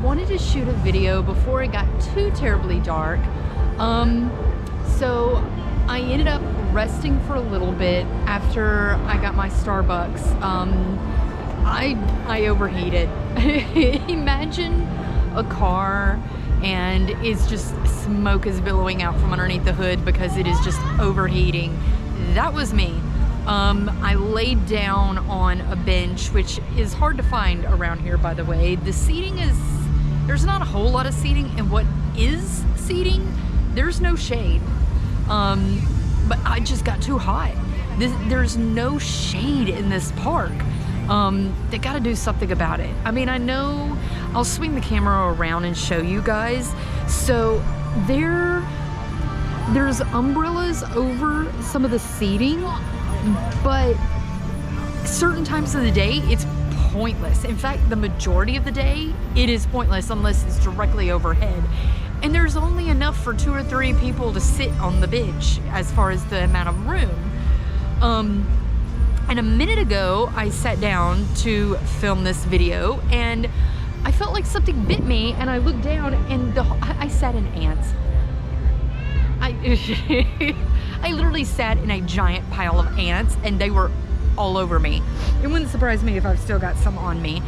wanted to shoot a video before it got too terribly dark. So I ended up resting for a little bit after I got my Starbucks. I overheated. Imagine a car and it's just smoke is billowing out from underneath the hood because it is just overheating. That was me. I laid down on a bench, which is hard to find around here, by the way. The seating there's not a whole lot of seating, and what is seating, there's no shade. But I just got too hot. There's no shade in this park. They gotta do something about it. I mean, I know I'll swing the camera around and show you guys. So there's umbrellas over some of the seating, but certain times of the day it's pointless. In fact, the majority of the day it is pointless unless it's directly overhead. And there's only enough for 2 or 3 people to sit on the bench as far as the amount of room. And a minute ago I sat down to film this video and I felt like something bit me, and I looked down and I sat in ants. I literally sat in a giant pile of ants and they were all over me. It wouldn't surprise me if I've still got some on me.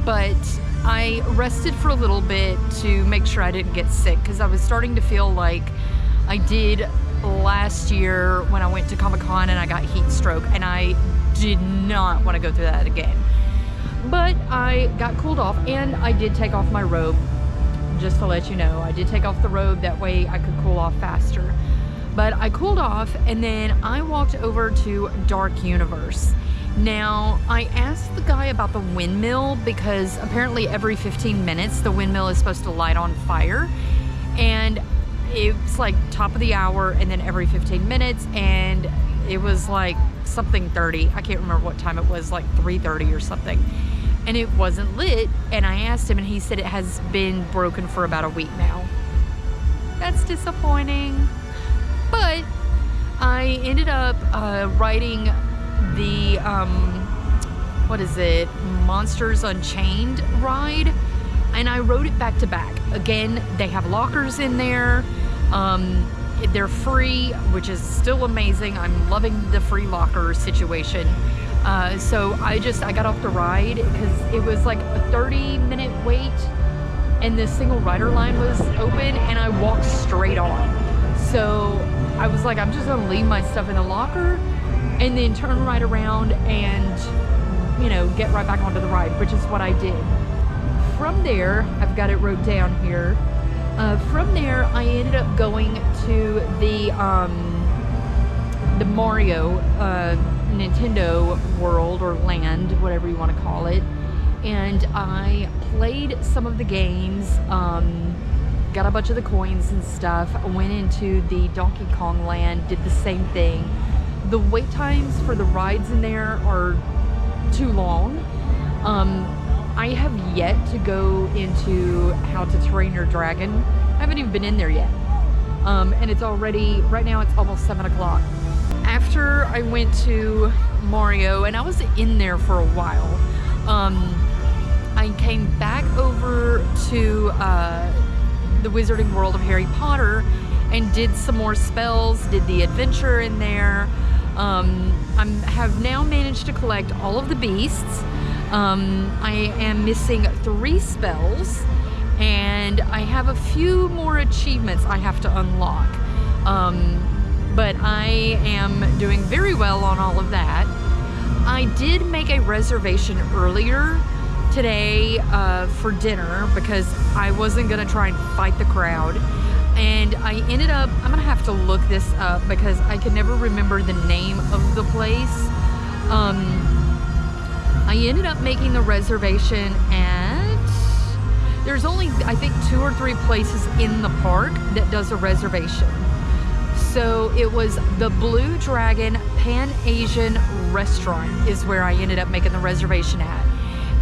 But I rested for a little bit to make sure I didn't get sick, because I was starting to feel like I did last year when I went to Comic-Con and I got heat stroke, and I did not want to go through that again. But I got cooled off, and I did take off my robe. Just to let you know, I did take off the robe, that way I could cool off faster. But I cooled off, and then I walked over to Dark Universe. Now, I asked the guy about the windmill because apparently every 15 minutes the windmill is supposed to light on fire, and it's like top of the hour and then every 15 minutes, and it was like something 30. I can't remember what time it was, like 3:30 or something. And it wasn't lit, and I asked him and he said it has been broken for about a week now. That's disappointing. But I ended up riding the, what is it, Monsters Unchained ride, and I rode it back to back. Again, they have lockers in there. They're free, which is still amazing. I'm loving the free locker situation. So I got off the ride because it was like a 30-minute wait, and the single rider line was open, and I walked straight on. So I was like, I'm just gonna leave my stuff in the locker and then turn right around and, you know, get right back onto the ride, which is what I did. From there, I've got it wrote down here. From there, I ended up going to the Mario Nintendo World or Land, whatever you want to call it, and I played some of the games, got a bunch of the coins and stuff. I went into the Donkey Kong Land, did the same thing. The wait times for the rides in there are too long. I have yet to go into How to Train Your Dragon. I haven't even been in there yet. And it's already, right now it's almost 7 o'clock. After I went to Mario, and I was in there for a while, I came back over to the Wizarding World of Harry Potter and did some more spells, did the adventure in there. I have now managed to collect all of the beasts. I am missing 3 spells, and I have a few more achievements I have to unlock. But I am doing very well on all of that. I did make a reservation earlier today for dinner because I wasn't gonna try and fight the crowd. And I ended up, I'm gonna have to look this up because I can never remember the name of the place. I ended up making the reservation at, there's only, I think, 2 or 3 places in the park that does a reservation. So it was the Blue Dragon Pan-Asian Restaurant is where I ended up making the reservation at.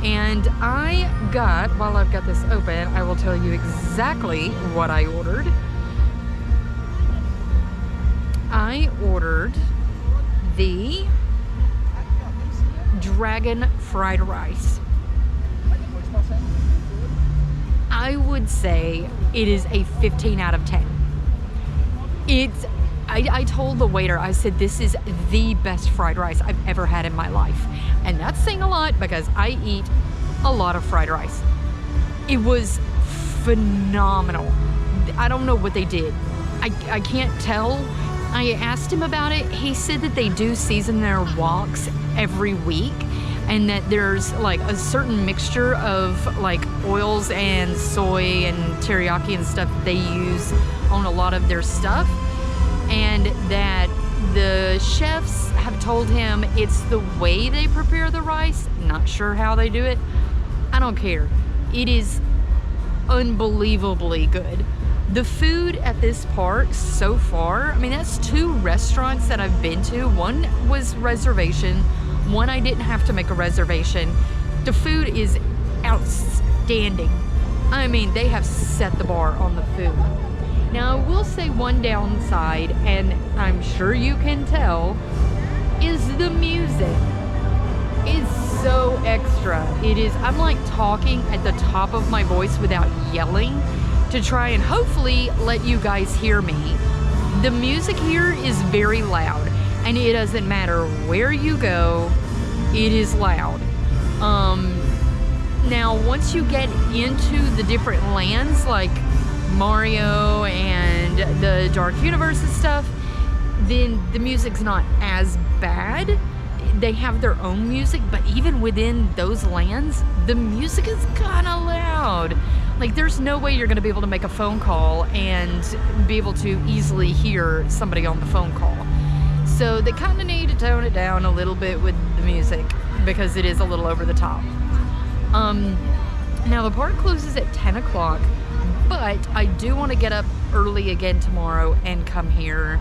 And I got, while I've got this open, I will tell you exactly what I ordered. I ordered the dragon fried rice. I would say it is a 15 out of 10. I told the waiter, I said, this is the best fried rice I've ever had in my life. And that's saying a lot because I eat a lot of fried rice. It was phenomenal. I don't know what they did. I can't tell. I asked him about it. He said that they do season their woks every week, and that there's like a certain mixture of like oils and soy and teriyaki and stuff that they use on a lot of their stuff, and that the chefs have told him it's the way they prepare the rice. Not sure how they do it. I don't care. It is unbelievably good. The food at this park so far, I mean, that's 2 restaurants that I've been to. One was reservation, one I didn't have to make a reservation. The food is outstanding. I mean, they have set the bar on the food. Now, I will say one downside, and I'm sure you can tell, is the music. It's so extra. It is, I'm like talking at the top of my voice without yelling to try and hopefully let you guys hear me. The music here is very loud, and it doesn't matter where you go, it is loud. Now, once you get into the different lands like Mario and the Dark Universe and stuff, then the music's not as bad. They have their own music, but even within those lands, the music is kind of loud. Like, there's no way you're going to be able to make a phone call and be able to easily hear somebody on the phone call. So they kind of need to tone it down a little bit with the music because it is a little over the top. Now, the park closes at 10 o'clock, but I do want to get up early again tomorrow and come here.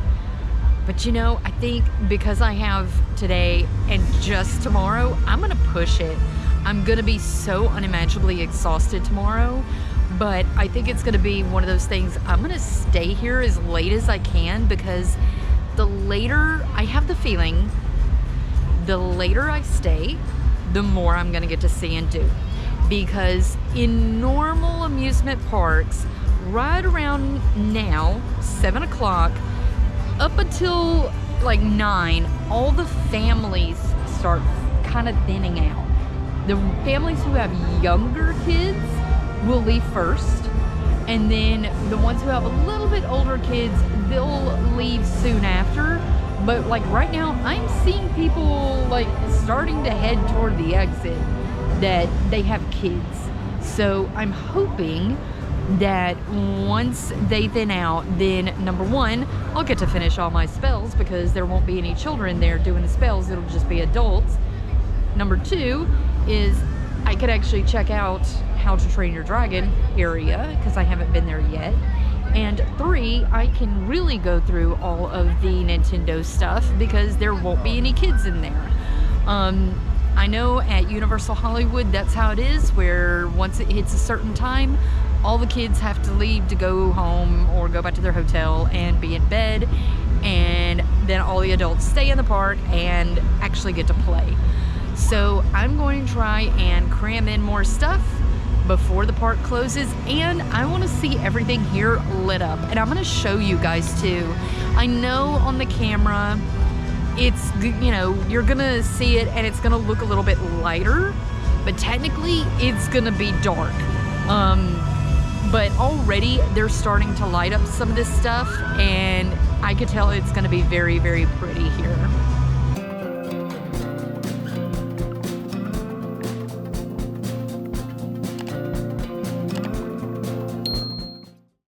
But you know, I think because I have today and just tomorrow, I'm going to push it. I'm going to be so unimaginably exhausted tomorrow, but I think it's going to be one of those things. I'm going to stay here as late as I can because the later, I have the feeling, the later I stay, the more I'm going to get to see and do. Because in normal amusement parks, right around now, 7 o'clock, up until like 9, all the families start kind of thinning out. The families who have younger kids will leave first, and then the ones who have a little bit older kids, they'll leave soon after. But like right now, I'm seeing people like starting to head toward the exit that they have kids. So I'm hoping that once they thin out, then number one, I'll get to finish all my spells because there won't be any children there doing the spells. It'll just be adults. Number two is I could actually check out How to Train Your Dragon area because I haven't been there yet. And 3, I can really go through all of the Nintendo stuff because there won't be any kids in there. I know at Universal Hollywood that's how it is, where once it hits a certain time, all the kids have to leave to go home or go back to their hotel and be in bed, and then all the adults stay in the park and actually get to play. So I'm going to try and cram in more stuff before the park closes, and I want to see everything here lit up, and I'm going to show you guys too. I know on the camera it's, you know, you're gonna see it and it's gonna look a little bit lighter, but technically it's gonna be dark. But already they're starting to light up some of this stuff, and I could tell it's gonna be very, very pretty here.